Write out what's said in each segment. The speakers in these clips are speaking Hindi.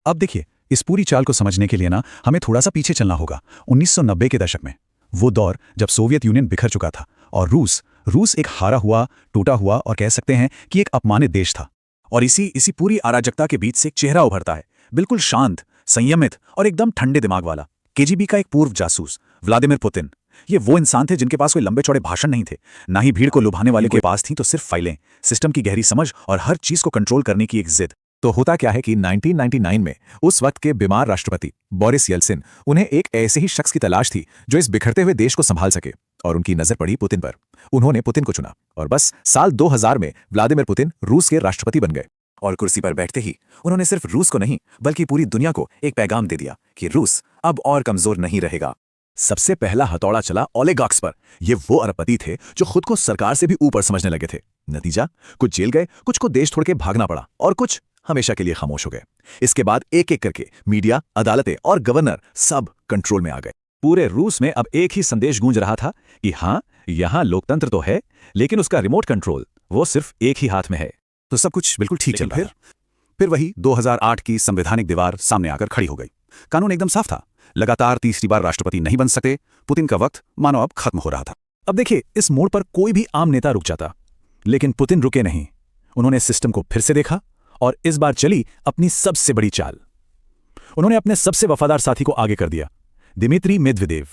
अब देखिए, इस पूरी चाल को समझने के लिए ना हमें थोड़ा सा पीछे चलना होगा। 1990 के दशक में, वो दौर जब सोवियत यूनियन बिखर चुका था और रूस एक हारा हुआ, टूटा हुआ और कह सकते हैं कि एक अपमानित देश था। और इसी पूरी अराजकता के बीच से एक चेहरा उभरता है, बिल्कुल शांत, संयमित और एकदम ठंडे दिमाग वाला। केजीबी का एक पूर्व जासूस व्लादिमीर पुतिन। ये वो इंसान थे जिनके पास कोई लंबे चौड़े भाषण नहीं थे, ना ही भीड़ को लुभाने वाले के पास थी तो सिर्फ फाइलें, सिस्टम की गहरी समझ और हर चीज को कंट्रोल करने की एक जिद। तो होता क्या है कि 1999 में उस वक्त के बीमार राष्ट्रपति बोरिस येल्सिन, उन्हें एक ऐसे ही शख्स की तलाश थी जो इस बिखरते हुए देश को संभाल सके, और उनकी नजर पड़ी पुतिन पर। उन्होंने पुतिन को चुना और बस साल 2000 में व्लादिमीर पुतिन रूस के राष्ट्रपति बन गए। और कुर्सी पर बैठते ही उन्होंने सिर्फ रूस को नहीं बल्कि पूरी दुनिया को एक पैगाम दे दिया कि रूस अब और कमजोर नहीं रहेगा। सबसे पहला हथौड़ा चला ओलिगार्क्स पर। ये वो अरबपति थे जो खुद को सरकार से भी ऊपर समझने लगे थे। नतीजा, कुछ जेल गए, कुछ को देश छोड़ के भागना पड़ा और कुछ हमेशा के लिए खामोश हो गए। इसके बाद एक एक करके मीडिया, अदालतें और गवर्नर सब कंट्रोल में आ गए। पूरे रूस में अब एक ही संदेश गूंज रहा था कि हाँ, यहां लोकतंत्र तो है, लेकिन उसका रिमोट कंट्रोल वो सिर्फ एक ही हाथ में है। तो सब कुछ बिल्कुल ठीक चल रहा था। फिर वही 2008 की संवैधानिक दीवार सामने आकर खड़ी हो गई। कानून एकदम साफ था, लगातार तीसरी बार राष्ट्रपति नहीं बन सकते। पुतिन का वक्त मानो अब खत्म हो रहा था। अब देखिए, इस मोड़ पर कोई भी आम नेता रुक जाता, लेकिन पुतिन रुके नहीं। उन्होंने सिस्टम को फिर से देखा और इस बार चली अपनी सबसे बड़ी चाल। उन्होंने अपने सबसे वफादार साथी को आगे कर दिया, दिमित्री मेदवेदेव।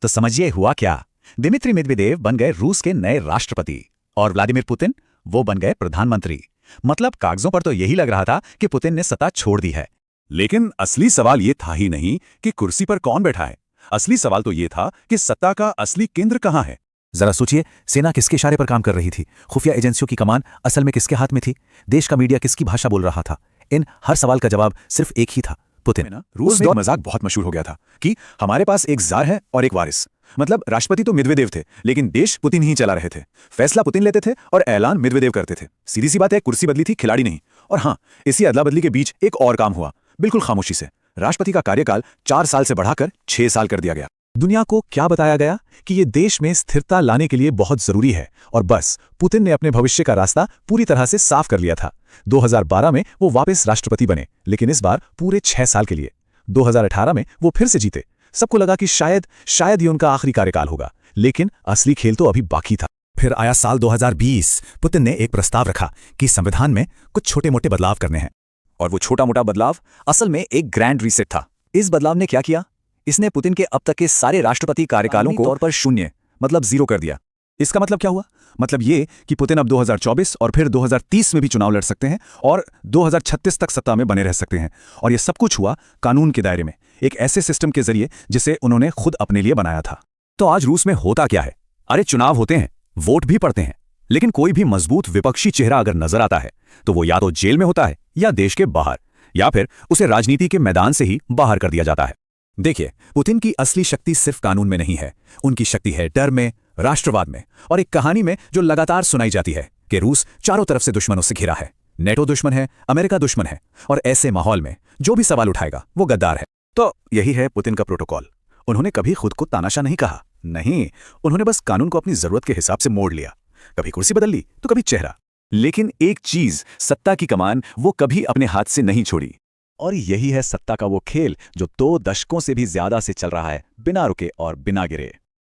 तो समझिए हुआ क्या, दिमित्री मेदवेदेव बन गए रूस के नए राष्ट्रपति और व्लादिमीर पुतिन वो बन गए प्रधानमंत्री। मतलब कागजों पर तो यही लग रहा था कि पुतिन ने सत्ता छोड़ दी है। लेकिन असली सवाल ये था ही नहीं कि कुर्सी पर कौन बैठा है। असली सवाल तो ये था कि सत्ता का असली केंद्र कहां है। जरा सोचिए, सेना किसके इशारे पर काम कर रही थी? खुफिया एजेंसियों की कमान असल में किसके हाथ में थी? देश का मीडिया किसकी भाषा बोल रहा था? इन हर सवाल का जवाब सिर्फ एक ही था, पुतिन। रूस में मजाक बहुत मशहूर हो गया था कि हमारे पास एक जार है और एक वारिस। मतलब राष्ट्रपति तो मेदवेदेव थे, लेकिन देश पुतिन ही चला रहे थे। फैसला पुतिन लेते थे और ऐलान मेदवेदेव करते थे। सीधी सी बात है, कुर्सी बदली थी, खिलाड़ी नहीं। और हाँ, इसी अदला बदली के बीच एक और काम हुआ, बिल्कुल खामोशी से। राष्ट्रपति का कार्यकाल 4 साल से बढ़ाकर 6 साल कर दिया गया। दुनिया को क्या बताया गया कि ये देश में स्थिरता लाने के लिए बहुत जरूरी है, और बस पुतिन ने अपने भविष्य का रास्ता पूरी तरह से साफ कर लिया था। 2012 में वो वापस राष्ट्रपति बने, लेकिन इस बार पूरे 6 साल के लिए। 2018 में वो फिर से जीते। सबको लगा कि शायद ये उनका आखिरी कार्यकाल होगा, लेकिन असली खेल तो अभी बाकी था। फिर आया साल 2020। पुतिन ने एक प्रस्ताव रखा कि संविधान में कुछ छोटे मोटे बदलाव करने हैं। और वो छोटा मोटा बदलाव असल में एक ग्रैंड रीसेट था। इस बदलाव ने क्या किया, इसने पुतिन के अब तक के सारे राष्ट्रपति कार्यकालों को तौर पर शून्य, मतलब 0 कर दिया। इसका मतलब क्या हुआ? मतलब ये कि पुतिन अब 2024 और फिर 2030 में भी चुनाव लड़ सकते हैं और 2036 तक सत्ता में बने रह सकते हैं। और ये सब कुछ हुआ कानून के दायरे में, एक ऐसे सिस्टम के जरिए जिसे उन्होंने खुद अपने लिए बनाया था। तो आज रूस में होता क्या है? अरे, चुनाव होते हैं, वोट भी पड़ते हैं, लेकिन कोई भी मजबूत विपक्षी चेहरा अगर नजर आता है तो वो या तो जेल में होता है या देश के बाहर, या फिर उसे राजनीति के मैदान से ही बाहर कर दिया जाता है। देखिए, पुतिन की असली शक्ति सिर्फ कानून में नहीं है। उनकी शक्ति है डर में, राष्ट्रवाद में, और एक कहानी में जो लगातार सुनाई जाती है कि रूस चारों तरफ से दुश्मनों से घिरा है। नेटो दुश्मन है, अमेरिका दुश्मन है, और ऐसे माहौल में जो भी सवाल उठाएगा वो गद्दार है। तो यही है पुतिन का प्रोटोकॉल। उन्होंने कभी खुद को तानाशाह नहीं कहा, नहीं, उन्होंने बस कानून को अपनी जरूरत के हिसाब से मोड़ लिया। कभी कुर्सी बदल ली तो कभी चेहरा, लेकिन एक चीज, सत्ता की कमान वो कभी अपने हाथ से नहीं छोड़ी। और यही है सत्ता का वो खेल जो 2 दशकों से भी ज्यादा से चल रहा है, बिना रुके और बिना गिरे।